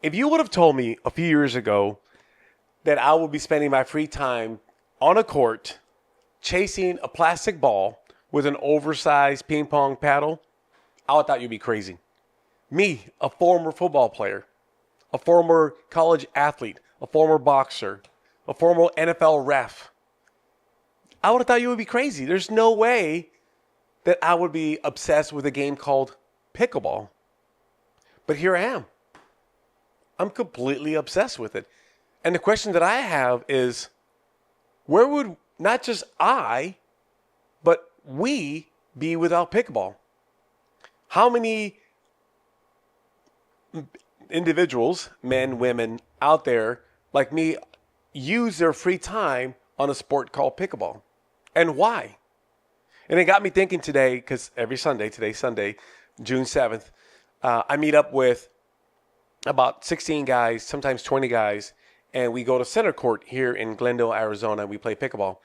If you would have told me a few years ago that I would be spending my free time on a court chasing a plastic ball with an oversized ping pong paddle, I would thought you'd be crazy. Me, a former football player, a former college athlete, a former boxer, a former NFL ref, I would have thought you would be crazy. There's no way that I would be obsessed with a game called pickleball. But here I am. I'm completely obsessed with it. And the question that I have is, where would not just I, but we be without pickleball? How many individuals, men, women out there like me, use their free time on a sport called pickleball? And why? And it got me thinking today, because every Sunday, today's Sunday, June 7th, I meet up with about 16 guys, sometimes 20 guys, and we go to center court here in Glendale, Arizona, and we play pickleball.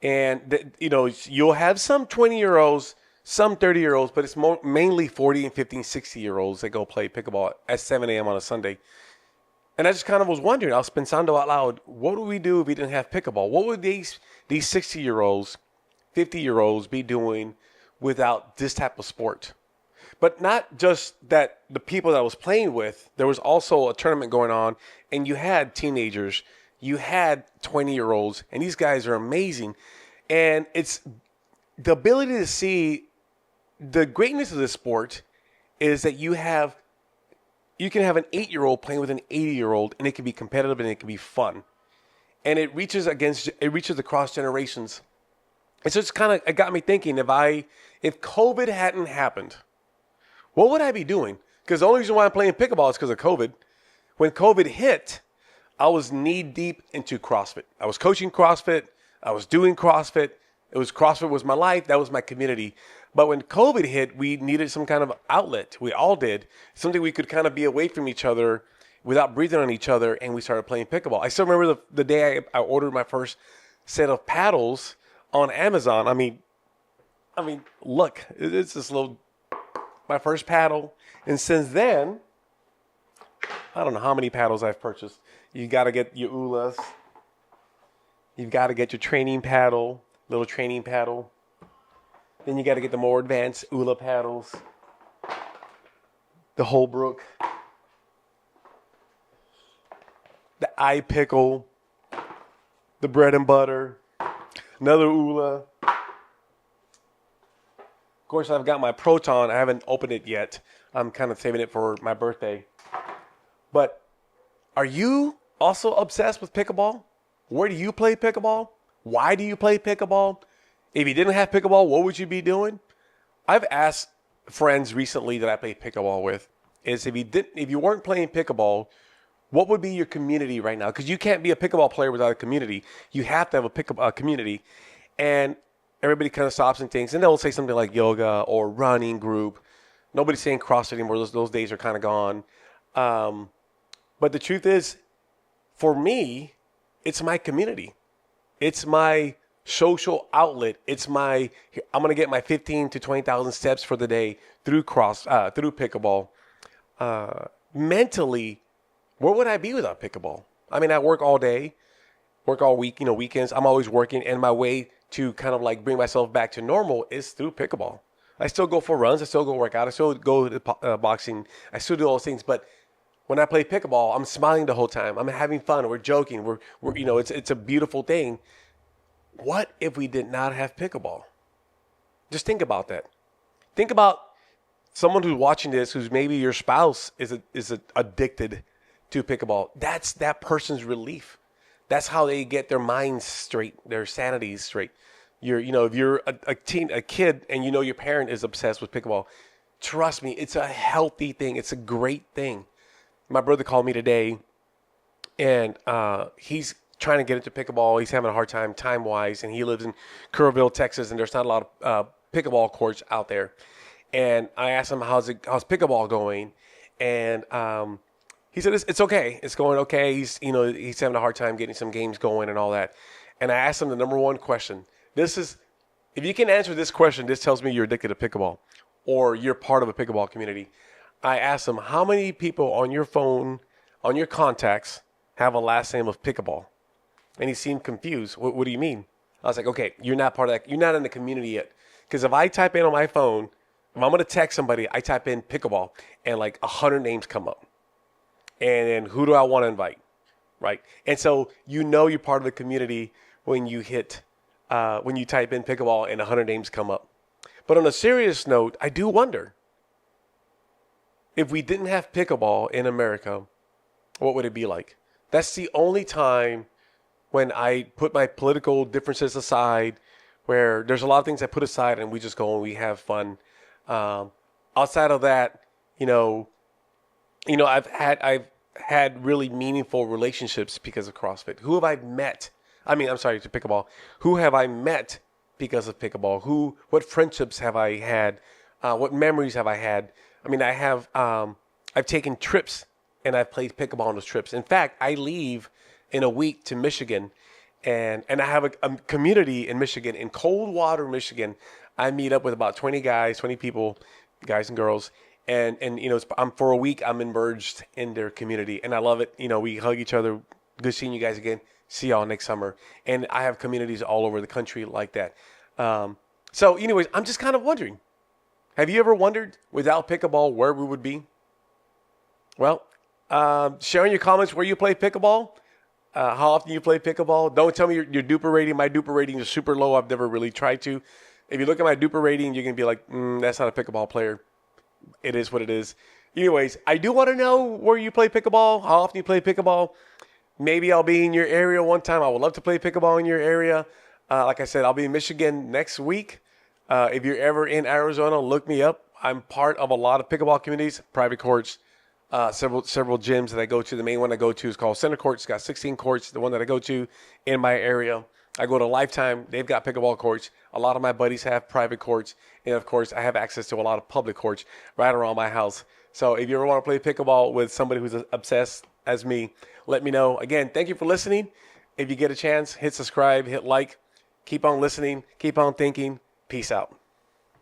And, you'll have some 20-year-olds, some 30-year-olds, but it's mainly 40 and 50 and 60-year-olds that go play pickleball at 7 a.m. on a Sunday. And I just kind of was wondering, I was pensando out loud, what would we do if we didn't have pickleball? What would these 60-year-olds, 50-year-olds be doing without this type of sport? But not just that the people that I was playing with, there was also a tournament going on, and you had teenagers, you had 20-year-olds, and these guys are amazing. And it's the ability to see the greatness of this sport is that you can have an 8-year-old playing with an 80-year-old, and it can be competitive and it can be fun. And it reaches across generations. And so it got me thinking, if COVID hadn't happened, what would I be doing? Because the only reason why I'm playing pickleball is because of COVID. When COVID hit, I was knee deep into CrossFit. I was coaching CrossFit. I was doing CrossFit. CrossFit was my life. That was my community. But when COVID hit, we needed some kind of outlet. We all did. Something we could kind of be away from each other without breathing on each other, and we started playing pickleball. I still remember the day I ordered my first set of paddles on Amazon. I mean, look, it's this my first paddle. And since then, I don't know how many paddles I've purchased. You got to get your Joolas. You've got to get your training paddle, little training paddle. Then you got to get the more advanced Joola paddles. The Holbrook. The iPickle. The bread and butter. Another Joola. Of course, I've got my Proton. I haven't opened it yet. I'm kind of saving it for my birthday. But are you also obsessed with pickleball? Where do you play pickleball? Why do you play pickleball? If you didn't have pickleball, what would you be doing? I've asked friends recently that I play pickleball with, is if you weren't playing pickleball, what would be your community right now? Because you can't be a pickleball player without a community. You have to have a community. And everybody kind of stops and thinks, and they'll say something like yoga or running group. Nobody's saying CrossFit anymore. Those days are kind of gone. But the truth is, for me, it's my community. It's my social outlet. I'm going to get my 15 to 20,000 steps for the day through pickleball. Mentally, where would I be without pickleball? I mean, I work all day, work all week, weekends. I'm always working, and my way to kind of like bring myself back to normal is through pickleball. I still go for runs. I still go work out. I still go to boxing. I still do all those things. But when I play pickleball, I'm smiling the whole time. I'm having fun. We're joking. We're it's a beautiful thing. What if we did not have pickleball? Just think about that. Think about someone who's watching this, who's maybe your spouse is addicted to pickleball. That's that person's relief. That's how they get their minds straight, their sanities straight. If you're a kid and your parent is obsessed with pickleball, trust me, it's a healthy thing. It's a great thing. My brother called me today, and he's trying to get into pickleball. He's having a hard time-wise, and he lives in Kerrville, Texas, and there's not a lot of pickleball courts out there. And I asked him, how's pickleball going? And he said, it's okay. It's going okay. He's having a hard time getting some games going and all that. And I asked him the number one question. If you can answer this question, this tells me you're addicted to pickleball or you're part of a pickleball community. I asked him, how many people on your phone, on your contacts have a last name of Pickleball. And he seemed confused. What do you mean? I was like, okay, you're not part of that. You're not in the community yet. Because if I type in on my phone, if I'm going to text somebody, I type in Pickleball and like 100 names come up. And then who do I want to invite? Right. And so you're part of the community when you when you type in Pickleball and 100 names come up. But on a serious note, I do wonder if we didn't have Pickleball in America, what would it be like? That's the only time when I put my political differences aside, where there's a lot of things I put aside and we just go and we have fun. Outside of that, I've had really meaningful relationships because of CrossFit. Who have I met? To pickleball. Who have I met because of pickleball? What friendships have I had? What memories have I had? I've taken trips and I've played pickleball on those trips. In fact, I leave in a week to Michigan, and I have a community in Michigan, in Coldwater, Michigan. I meet up with about 20 people, guys and girls, and for a week I'm immersed in their community, and I love it. We hug each other. Good seeing you guys again. See y'all next summer. And I have communities all over the country like that. So anyways, I'm just kind of wondering, have you ever wondered without pickleball where we would be? Well, share in your comments where you play pickleball. How often you play pickleball. Don't tell me your duper rating. My duper rating is super low. I've never really tried to. If you look at my duper rating, you're going to be like, that's not a pickleball player. It is what it is. Anyways, I do want to know where you play pickleball, how often you play pickleball. Maybe I'll be in your area one time. I would love to play pickleball in your area. Like I said, I'll be in Michigan next week. If you're ever in Arizona, look me up. I'm part of a lot of pickleball communities, private courts, several gyms that I go to. The main one I go to is called Center Courts. It's got 16 courts. The one that I go to in my area. I go to Lifetime. They've got pickleball courts. A lot of my buddies have private courts. And, of course, I have access to a lot of public courts right around my house. So if you ever want to play pickleball with somebody who's obsessed as me, let me know. Again, thank you for listening. If you get a chance, hit subscribe, hit like. Keep on listening. Keep on thinking. Peace out.